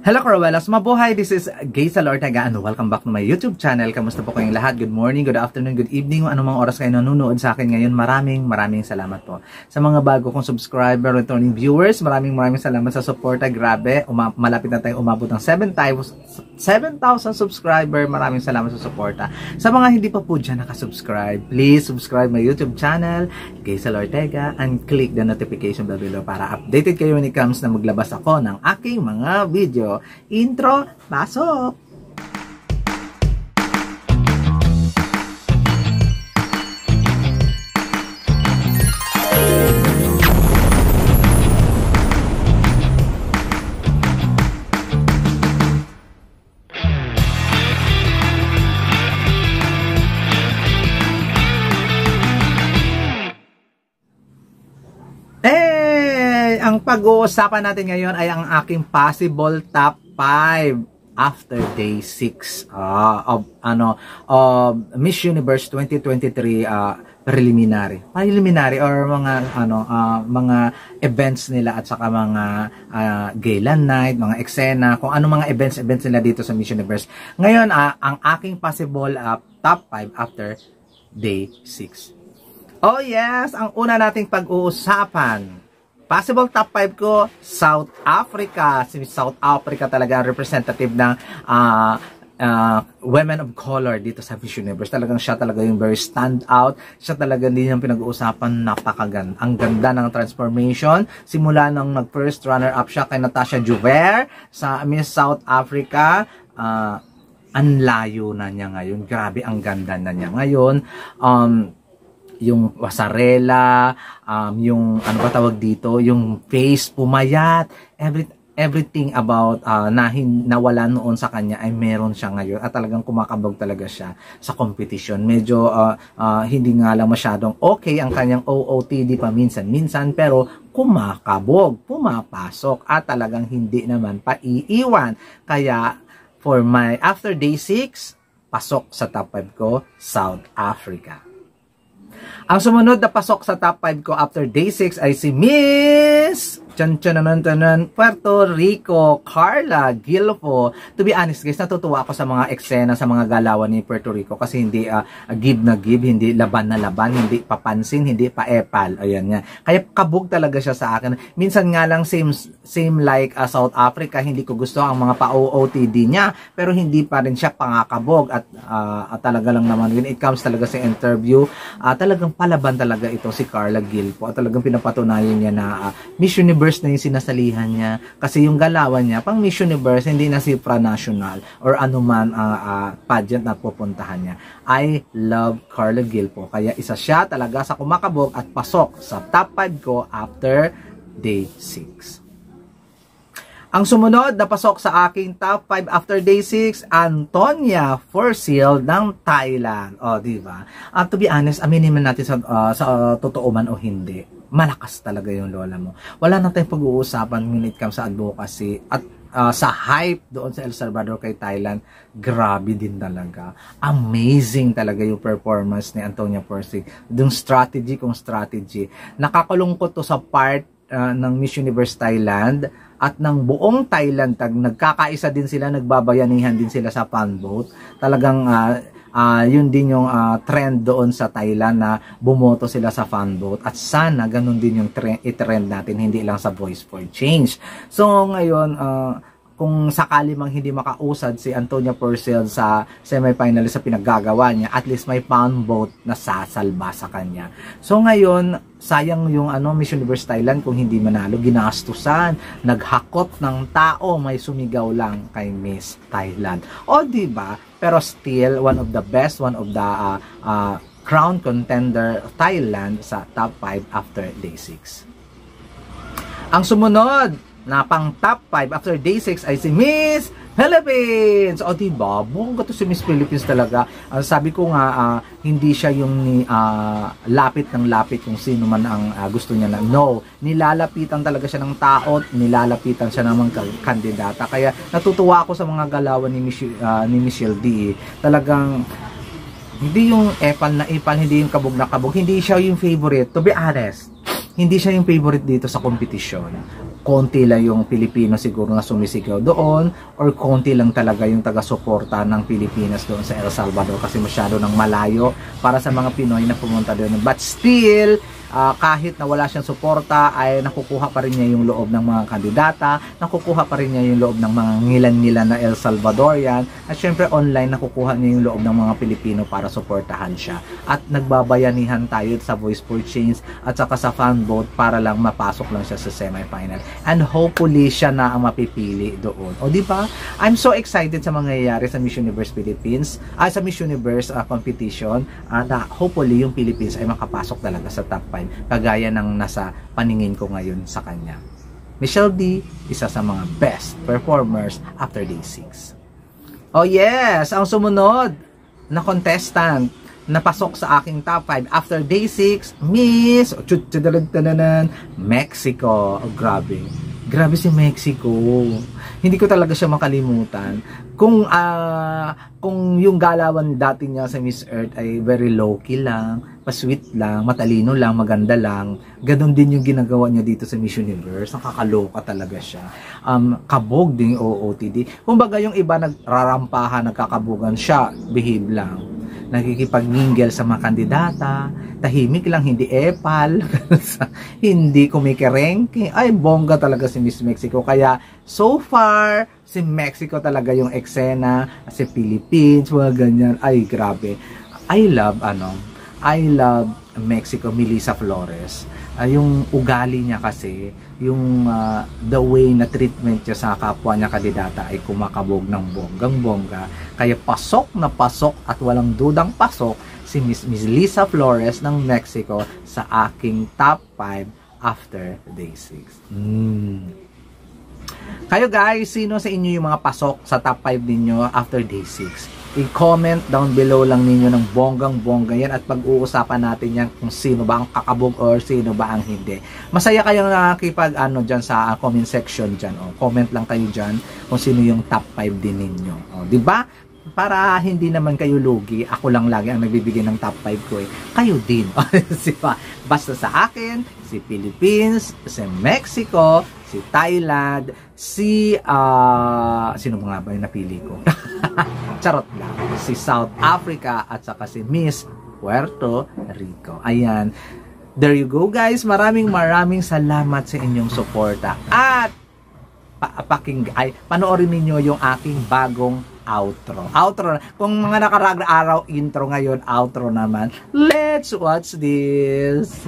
Hello Corowelas, mabuhay! This is Gaysel Ortega and welcome back to my YouTube channel. Kamusta po kayong lahat? Good morning, good afternoon, good evening, kung anumang oras kayo nanonood sa akin ngayon. Maraming salamat po. Sa mga bago kong subscriber, returning viewers, maraming salamat sa suporta. Grabe, malapit na tayo umabot ng 7,000 subscriber. Maraming salamat sa suporta. Sa mga hindi pa po dyan nakasubscribe, please subscribe my YouTube channel, Gaysel Ortega, and click the notification bell below para updated kayo when it comes na maglabas ako ng aking mga video. Intro, pasok! Ang pag-uusapan natin ngayon ay ang aking possible top 5 after day 6 of Miss Universe 2023 preliminary or mga events nila at saka mga gala night, mga eksena, kung ano mga events nila dito sa Miss Universe. Ngayon, ang aking possible top 5 after day 6. Oh yes, ang una nating pag-uusapan, possible top 5 ko, South Africa. Si South Africa talaga ang representative ng women of color dito sa Miss Universe. Talagang siya talaga yung very stand out. Siya talaga din yung pinag-uusapan, napakaganda. Ang ganda ng transformation. Simula nung nag-first runner-up siya kay Natasha Joubert sa Miss South Africa. Ang layo na niya ngayon. Grabe, ang ganda na niya ngayon. Yung pasarela, yung ano ba tawag dito, yung face pumayat, everything about nawala noon sa kanya ay meron siya ngayon at talagang kumakabog talaga siya sa competition. Medyo hindi nga lang masyadong okay ang kanyang OOTD pa minsan pero kumakabog, pumapasok at talagang hindi naman paiiwan. Kaya for my after day 6, pasok sa top 5 ko, South Africa. Ang sumunod na pasok sa top 5 ko after day 6 ay si Miss Puerto Rico, Carla Gilfo. To be honest guys, natutuwa ako sa mga eksena, sa mga galawan ni Puerto Rico kasi hindi give na give, hindi laban na laban, hindi papansin, hindi paepal. Ayan nga. Kaya kabog talaga siya sa akin. Minsan nga lang same like South Africa, hindi ko gusto ang mga pa-OOTD niya, pero hindi pa rin siya pangakabog at talaga lang naman when it comes talaga sa interview, talagang palaban talaga ito si Carla Gilfo. At talagang pinapatunayan niya na Miss Universe na yung sinasalihan niya. Kasi yung galawan niya, pang Miss Universe, hindi na supranational or anuman pageant na pupuntahan niya. I love Carla Gilfo. Kaya isa siya talaga sa kumakabog at pasok sa top 5 ko after day 6. Ang sumunod na pasok sa aking top 5 after day 6, Antonia Forsyth ng Thailand. O, diba? To be honest, aminin man natin sa totoo man o hindi, malakas talaga yung lola mo. Wala na tayong pag-uusapan when it comes sa advocacy at sa hype doon sa El Salvador kay Thailand. Grabe din talaga. Amazing talaga yung performance ni Antonia Forsyth. Yung strategy. Nakakalungkot to sa part ng Miss Universe Thailand at ng buong Thailand. Nagkakaisa din sila, nagbabayanihan din sila sa fan vote. Talagang yun din yung trend doon sa Thailand na bumoto sila sa fan vote at sana ganun din yung i-trend natin, hindi lang sa Voice for Change. So ngayon, kung sakali mang hindi makausad si Antonia Forsyth sa semifinalist sa pinaggagawa niya, at least may fan vote na sasalba sa kanya. So ngayon, sayang yung Miss Universe Thailand kung hindi manalo, ginastusan, naghakot ng tao, may sumigaw lang kay Miss Thailand. O diba? Pero still, one of the best, one of the crown contender Thailand sa top 5 after day 6. Ang sumunod na pang top 5 after day 6 ay si Miss Philippines. O diba, bongga to si Miss Philippines talaga. Sabi ko nga, hindi siya yung lapit ng lapit kung sino man ang gusto niya na. No, nilalapitan talaga siya ng tao, nilalapitan siya ng mga kandidata. Kaya natutuwa ako sa mga galawan ni Michelle D. Talagang hindi yung epal na epal, hindi yung kabog na kabog, hindi siya yung favorite. To be honest, hindi siya yung favorite dito sa kompetisyon. konti lang yung Pilipino siguro na sumisigaw doon, or konti lang talaga yung taga-suporta ng Pilipinas doon sa El Salvador kasi masyado ng malayo para sa mga Pinoy na pumunta doon. But still, kahit na wala siyang suporta, ay nakukuha pa rin niya yung loob ng mga kandidata, nakukuha pa rin niya yung loob ng mga ngilan-ngilan na El Salvadorian, at syempre online nakukuha niya yung loob ng mga Pilipino para suportahan siya. At nagbabayanihan tayo sa Voice for Change at saka sa fan vote para lang mapasok lang siya sa semifinal. And hopefully siya na ang mapipili doon. O di ba? I'm so excited sa mangyayari sa Miss Universe Philippines, sa Miss Universe competition, na hopefully yung Philippines ay makapasok talaga sa top 5, kagaya ng nasa paningin ko ngayon sa kanya. Michelle D, isa sa mga best performers after day 6. Oh yes, ang sumunod na contestant na pasok sa aking top 5 after day 6, Miss Mexico. Oh, grabe. Grabe si Mexico. Hindi ko talaga siya makalimutan. Kung yung galawan dati niya sa Miss Earth ay very low-key lang, pa-sweet lang, matalino lang, maganda lang, ganun din yung ginagawa niya dito sa Miss Universe. Nakakaloka talaga siya. Kabog din yung OOTD. Kumbaga yung iba nagrarampahan, nagkakabugan, siya behave lang. Nakikipag-mingle sa mga kandidata, tahimik lang, hindi epal, hindi kumikerengke. Ay, bongga talaga si Miss Mexico. Kaya, so far, si Mexico talaga yung eksena, si Philippines, mga ganyan. Ay, grabe. I love Mexico, Melissa Flores. Yung ugali niya kasi, yung the way na treatment niya sa kapwa niya kandidata ay kumakabog ng bonggang-bongga. Kaya pasok na pasok at walang dudang pasok si Miss Melissa Flores ng Mexico sa aking top 5 after day 6. Kayo guys, sino sa inyo yung mga pasok sa top 5 ninyo after day 6? I-comment down below lang ninyo ng bonggang-bongga yan at pag-uusapan natin yan kung sino ba ang kakabog or sino ba ang hindi. Masaya kayong nakikipag dyan sa comment section dyan. Comment lang kayo dyan kung sino yung top 5 din ninyo. Diba? Para hindi naman kayo lugi, ako lang lagi ang nagbibigay ng top 5 ko eh. Kayo din. Diba? Basta sa akin, si Philippines, si Mexico, si Thailand, sino nga ba yung napili ko? Charot lang. Si South Africa at saka si Miss Puerto Rico. Ayan. There you go guys. Maraming salamat sa inyong suporta. At panoorin niyo yung aking bagong outro. Kung mga nakarang araw intro, ngayon outro naman. Let's watch this.